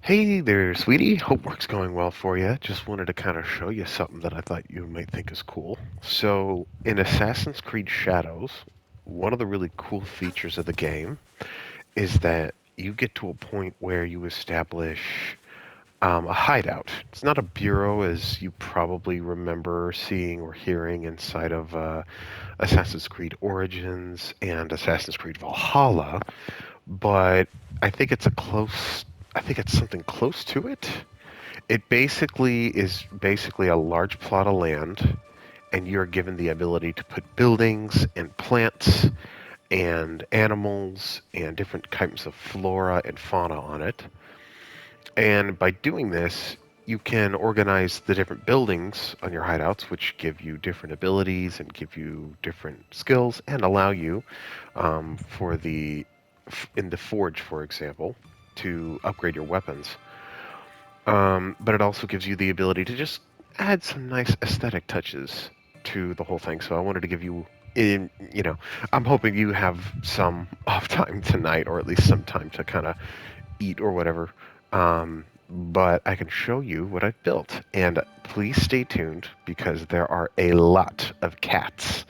Hey there, sweetie. Hope work's going well for you. Just wanted to kind of show you something that I thought you might think is cool. So, in Assassin's Creed Shadows, one of the really cool features of the game is that you get to a point where you establish a hideout. It's not a bureau as you probably remember seeing or hearing inside of Assassin's Creed Origins and Assassin's Creed Valhalla, but I think it's a close. I think it's something close to it. It basically is basically a large plot of land, and you're given the ability to put buildings and plants and animals and different types of flora and fauna on it. And by doing this, you can organize the different buildings on your hideouts, which give you different abilities and give you different skills and allow you, for in the forge, for example, to upgrade your weapons. But it also gives you the ability to just add some nice aesthetic touches to the whole thing. So I wanted to give you, I'm hoping you have some off time tonight, or at least some time to kind of eat or whatever. But I can show you what I've built. And please stay tuned because there are a lot of cats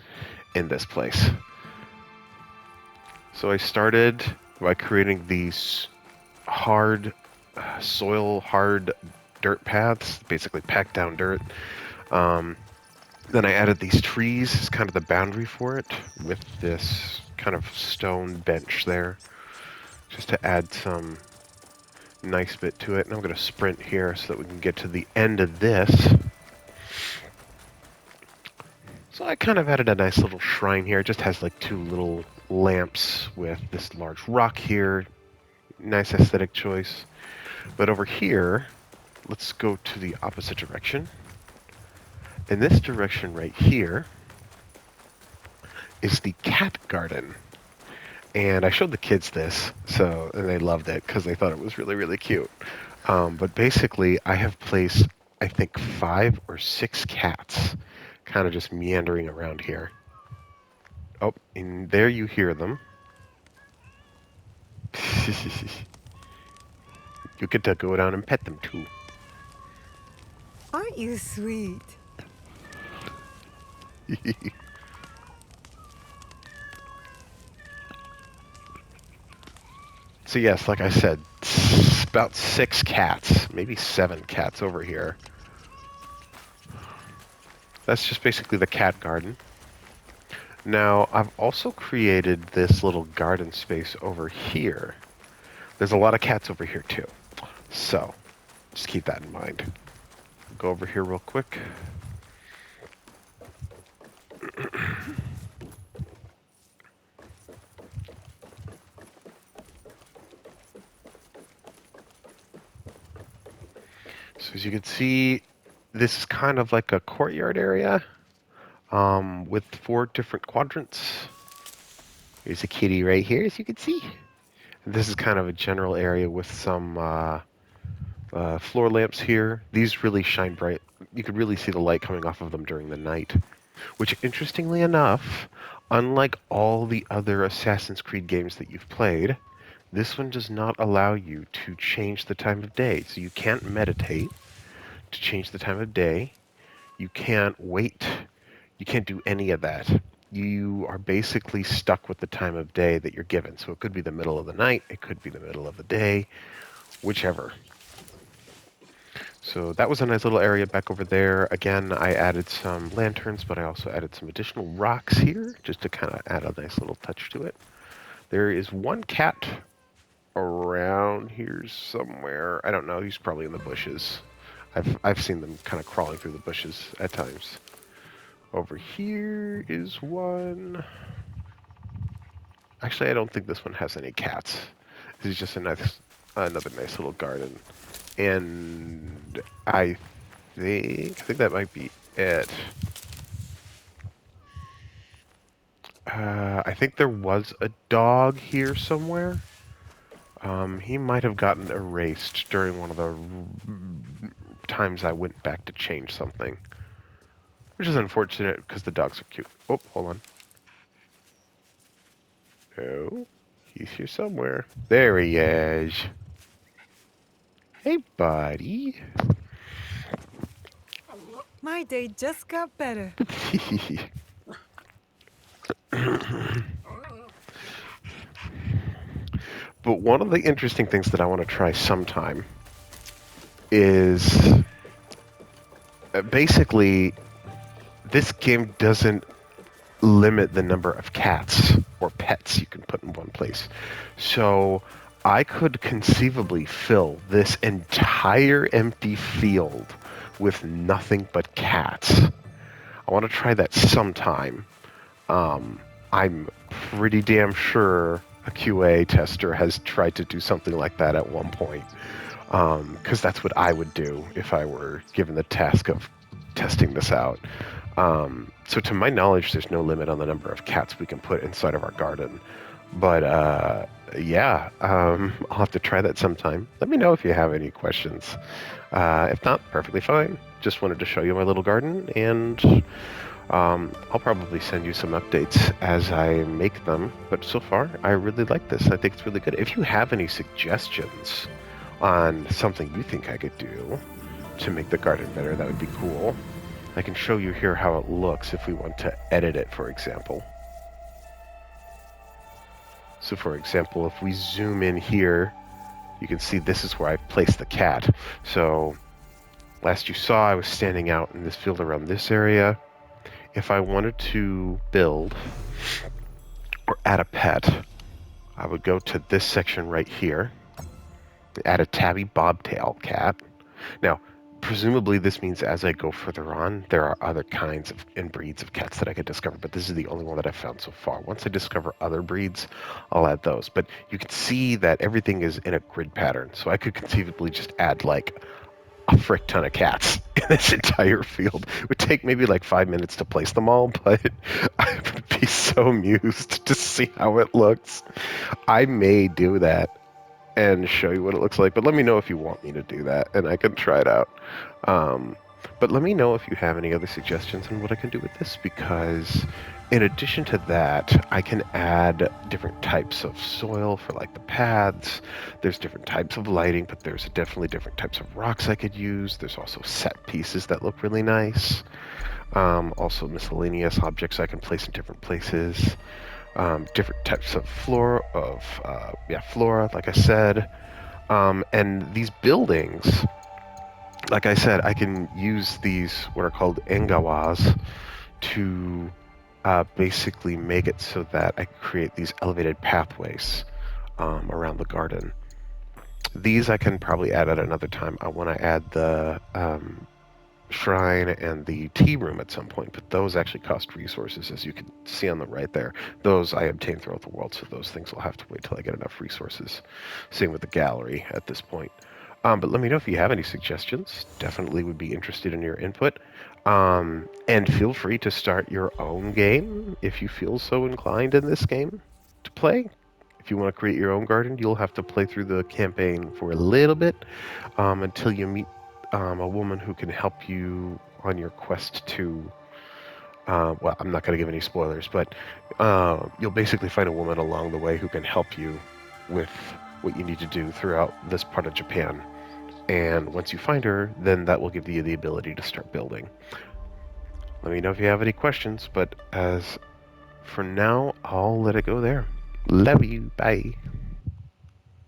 in this place. So I started by creating these hard hard dirt paths, basically packed down dirt. Um, then I added these trees as kind of the boundary for it with this kind of stone bench there, just to add some nice bit to it. And I'm going to sprint here so that we can get to the end of this. So I kind of added a nice little shrine here. It just has like two little lamps with this large rock here. Nice aesthetic choice. But over here, let's go to the opposite direction. In this direction right here is the cat garden. And I showed the kids this, and they loved it because they thought it was really, really cute. But basically, I have placed, I think, 5 or 6 cats kind of just meandering around here. Oh, and there you hear them. You get to go down and pet them too. Aren't you sweet? So yes, like I said, about 6 cats, maybe 7 cats over here. That's just basically the cat garden. Now, I've also created this little garden space over here. There's a lot of cats over here too. So, just keep that in mind. Go over here real quick. So as you can see, this is kind of like a courtyard area with 4 different quadrants. There's a kitty right here, as you can see. And this is kind of a general area with some floor lamps here. These really shine bright. You could really see the light coming off of them during the night. Which, interestingly enough, unlike all the other Assassin's Creed games that you've played, this one does not allow you to change the time of day. So you can't meditate to change the time of day. You can't wait. You can't do any of that. You are basically stuck with the time of day that you're given. So it could be the middle of the night, it could be the middle of the day, whichever. So that was a nice little area back over there. Again, I added some lanterns, but I also added some additional rocks here just to kind of add a nice little touch to it. There is one cat around here somewhere. I don't know. He's probably in the bushes. I've seen them kind of crawling through the bushes at times. Over here is one. Actually, I don't think this one has any cats. This is just another nice little garden. And I think that might be it. I think there was a dog here somewhere. He might have gotten erased during one of the times I went back to change something. Which is unfortunate because the dogs are cute. Oh, hold on. Oh, he's here somewhere. There he is. Hey, buddy. My day just got better. But one of the interesting things that I want to try sometime is basically this game doesn't limit the number of cats or pets you can put in one place. So I could conceivably fill this entire empty field with nothing but cats. I want to try that sometime. I'm pretty damn sure a QA tester has tried to do something like that at one point. Because that's what I would do if I were given the task of testing this out. So to my knowledge, there's no limit on the number of cats we can put inside of our garden. But yeah, I'll have to try that sometime. Let me know if you have any questions. If not, perfectly fine. Just wanted to show you my little garden, and I'll probably send you some updates as I make them. But so far, I really like this. I think it's really good. If you have any suggestions on something you think I could do to make the garden better, that would be cool. I can show you here how it looks if we want to edit it, for example. So for example, if we zoom in here, you can see this is where I've placed the cat. So last you saw, I was standing out in this field around this area. If I wanted to build or add a pet, I would go to this section right here, add a tabby bobtail cat. Now, presumably this means as I go further on, there are other kinds of and breeds of cats that I could discover, but this is the only one that I've found so far. Once I discover other breeds, I'll add those. But you can see that everything is in a grid pattern, so I could conceivably just add like a frick ton of cats in this entire field. It would take maybe like 5 minutes to place them all, but I would be so amused to see how it looks. I may do that and show you what it looks like. But let me know if you want me to do that, and I can try it out. But let me know if you have any other suggestions on what I can do with this, because in addition to that, I can add different types of soil for like the paths. There's different types of lighting, but there's definitely different types of rocks I could use. There's also set pieces that look really nice. Also miscellaneous objects I can place in different places. Different types of flora, like I said. And these buildings, like I said, I can use these, what are called engawas, to basically make it so that I can create these elevated pathways around the garden. These I can probably add at another time. I want to add the shrine and the tea room at some point, but those actually cost resources, as you can see on the right there. Those I obtain throughout the world, so those things will have to wait till I get enough resources. Same with the gallery at this point. But let me know if you have any suggestions. Definitely would be interested in your input. And feel free to start your own game if you feel so inclined in this game to play. If you want to create your own garden, you'll have to play through the campaign for a little bit until you meet a woman who can help you on your quest to. Well, I'm not going to give any spoilers, but you'll basically find a woman along the way who can help you with what you need to do throughout this part of Japan. And once you find her, then that will give you the ability to start building. Let me know if you have any questions, but as for now, I'll let it go there. Love you. Bye.